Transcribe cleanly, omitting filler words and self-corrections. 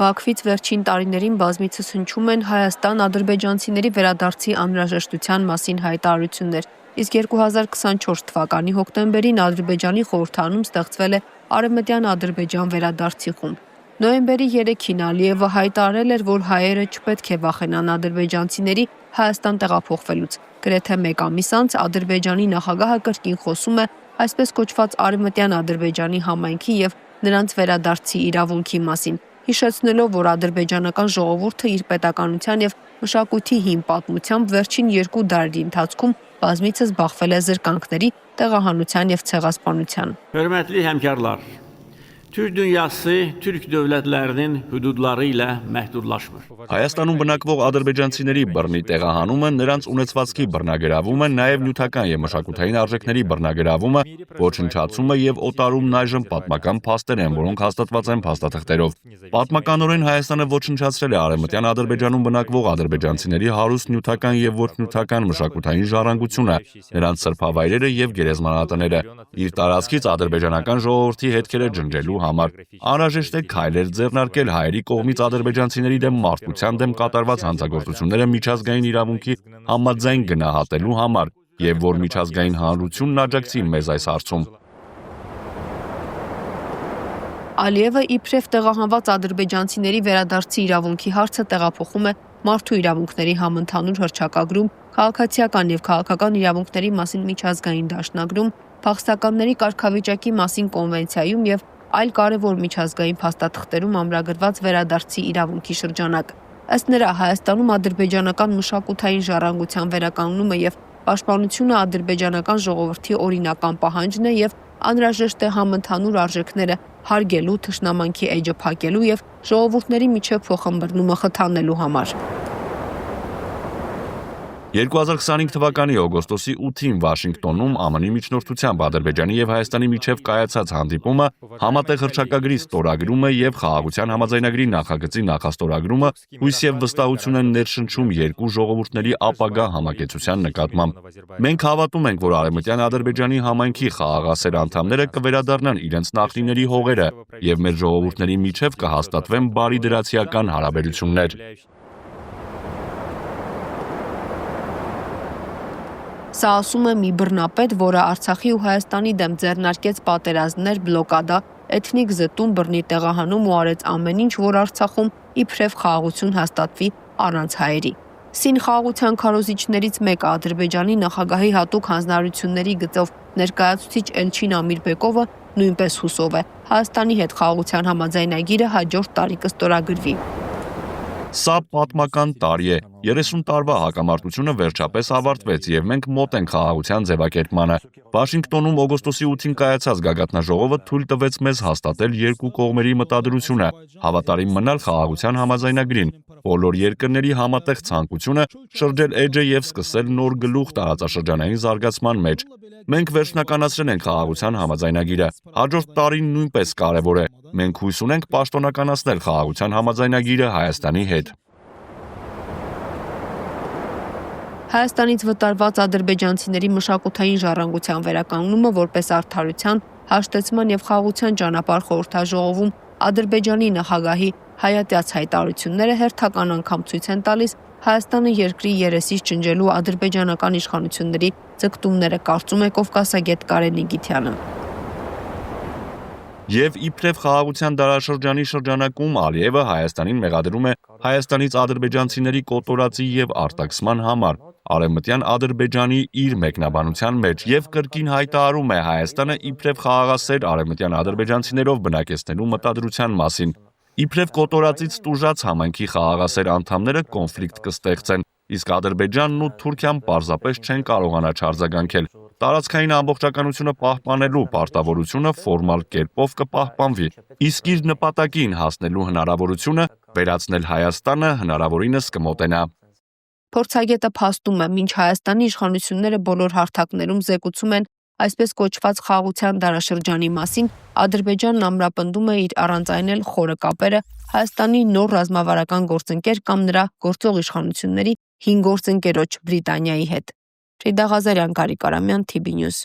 Բաքվից վերջին տարիներին բազմիցս հնչում են Հայաստան-ադրբեջանցիների վերադարձի անհրաժեշտության մասին հայտարարություններ, իսկ 2024 թվականի հոկտեմբերին Ադրբեջանի խորհրդարանում ստեղծվել է Արևմտյան Ադրբեջան վերադարձի խումբ։ Նոյեմբերի 3-ին Ալիևը հայտարարել էր, որ հայերը չպետք է վախենան ադրբեջանցիների Հայաստան տեղափոխվելուց։ Գրեթե մեկ ամիս անց Ադրբեջանի նախագահը կրկին խոսում է այսպես կոչված Արևմտյան Ադրբեջանի համայնքի եւ նրանց վերադարձի իրավունքի մասին, հիշեցնելով, որ ադրբեջանական ժողովուրդը իր պետականության եւ մշակույթի հին պատմությամբ վերջին 2 դարերի ընթացքում բազմիցս բախվել է զրկանքների, տեղահանության եւ ցեղասպանության։ Hörmətli həmkarlar, Türk dünyası Türk dövlətlərinin hüdudları ilə məhdudlaşmır. Հայաստանում բնակվող ադրբեջանցիների բռնի տեղահանումը, նրանց ունեցվածքի բռնագրավումը, նաև նյութական եւ մշակութային արժեքների բռնագրավումը, ոչնչացումը եւ օտարումն այժմ պատմական փաստեր են, որոնք հաստատված են փաստաթղթերով։ Պատմականորեն Հայաստանը ոչնչացրել է Արևմտյան Ադրբեջանում բնակվող ադրբեջանցիների հարուստ նյութական եւ ոչ նյութական մշակութային ժառանգությունը, նրանց սրբավայրերը եւ գերեզմանատները, իր տարածքից ադրբեջանական ժողովրդի հետքերը ջնջելու համար անհրաժեշտ է քայլեր ձեռնարկել հայերի կողմից ադրբեջանցիների դեմ մարդկության դեմ կատարված հանցագործությունները միջազգային իրավունքի համաձայն գնահատելու համար եւ որ միջազգային հանրությունն աջակցի մեզ այս հարցում։ Ալիևը իբրև տեղահանված ադրբեջանցիների վերադարձի իրավունքի հարցը տեղափոխում է մարդու իրավունքների համընդհանուր հռչակագրում, քաղաքացիական եւ քաղաքական իրավունքների մասին միջազգային դաշնագրում, փախստականների կարգավիճակի մասին կոնվենցիայում եւ այլ կարևոր միջազգային փաստաթղթերում ամրագրված վերադարձի իրավունքի շրջանակ։ Ըստ նրա, Հայաստանում ադրբեջանական մշակութային ժառանգության վերականգնումը եւ պաշտպանությունը ադրբեջանական ժողովրդի օրինական պահանջն է եւ անհրաժեշտ է համընդհանուր արժեքները հարգելու, թշնամանքի էջը փակելու եւ ժողովուրդների միջև փոխըմբռնումը խթանելու համար։ 2025 թվականի օգոստոսի 8-ին Վաշինգտոնում ԱՄՆ-ի միջնորդությամբ Ադրբեջանի եւ Հայաստանի միջև կայացած հանդիպումը, համատեղ հռչակագրի ստորագրումը եւ խաղաղության համաձայնագրի նախագծի նախաստորագրումը հույս եւ վստահություն են ներշնչում երկու ժողովուրդների ապագա համակեցության նկատմամբ։ Մենք հավատում ենք, որ Արևմտյան Ադրբեջանի համայնքի խաղաղասեր անդամները կվերադառնան իրենց նախնիների հողերը եւ մեր ժողովուրդների միջև կհաստատվեն բարի դրացիական հարաբերություններ։ Սա ասում է մի բռնապետ, որը Արցախի ու Հայաստանի դեմ ձեռնարկեց պատերազմներ, բլոկադա, էթնիկ զտում, բռնի տեղահանում ու արեց ամեն ինչ, որ Արցախում իբրև խաղաղություն հաստատվի առանց հայերի։ Սին խաղաղության քարոզիչներից մեկը Ադրբեջանի նախագահի հատուկ հանձնարարությունների գծով ներկայացուցիչ Էլչին Ամիրբեկովը նույնպես հուսով է Հայաստանի հետ խաղաղության համաձայնագիրը հաջորդ տարի կստորագրվի։ Սա պատմական տարի է։ 30 տարվա հակամարտությունը վերջապես ավարտվեց եւ մենք մոտ ենք խաղաղության ձևակերպմանը։ Վաշինգտոնում օգոստոսի 8-ին կայացած գագաթնաժողովը թույլ տվեց մեզ հաստատել երկու կողմերի մտադրությունը, հավատարիմ մնալ խաղաղության համաձայնագրին, բոլոր երկրների համատեղ ցանկությունը շրջել էջը եւ սկսել նոր գլուխ տարածաշրջանային զարգացման մեջ։ Մենք վերջնականացրել ենք խաղաղության համաձայնագիրը։ Հաջորդ տարին նույնպես կարևոր է։ Մենք հույս ունենք պաշտոնականացնել խաղաղության համաձայնագիրը Հայաստանի հետ։ Հայաստանից վտարված ադրբեջանցիների մշակութային ժառանգության վերականգնումը որպես արդարության, հաշտեցման եւ խաղաղության ճանապարհ խորհրդաժողովում Ադրբեջանի նախագահի հայատյաց հայտարարությունները հերթական անգամ ցույց են տալիս Հայաստանը երկրի երեսից ջնջելու ադրբեջանական իշխանությունների ձգտումները, կարծում է կովկասագետ Կարեն Նիգիթյանը։ Եվ իբրև խաղաղության դարաշրջանի շրջանակում Ալիևը Հայաստանին մեղադրում է Հայաստանից ադրբեջանցիների կոտորածի եւ արտաքսման համար Արևմտյան Ադրբեջանի իր մեկնաբանության մեջ եւ կրկին հայտարարում է Հայաստանը իբրև խաղաղասեր արևմտյան ադրբեջանցիներով բնակեցնելու մտադրության մասին։ Իբրև կոտորածից տուժած համայնքի խաղաղասեր անդամները կոնֆլիկտ կստեղծեն, իսկ Ադրբեջանն ու Թուրքիան պարզապես չեն կարողանա չարձագանքել։ Տարածքային ամբողջականությունը պահպանելու պարտավորությունը ֆորմալ կերպով կպահպանվի, իսկ իր նպատակին հասնելու հնարավորությունը վերացնել Հայաստանը հնարավորինս կմոտենա։ Փորձագետը փաստում է, մինչ Հայաստանի իշխանությունները բոլոր հարթակներում զեկուցում են այսպես կոչված խաղաղության դարաշրջանի մասին, Ադրբեջանն ամրապնդում է իր առանցայնել խորը կապերը Հայաստանի նոր ռազմավարական գործընկեր կամ նրա գործող իշխանությունների հին գործընկերոջ Բրիտանիայի հետ։ Ֆրիդա Ղազարյան, Գարիկ Արամյան, TB News։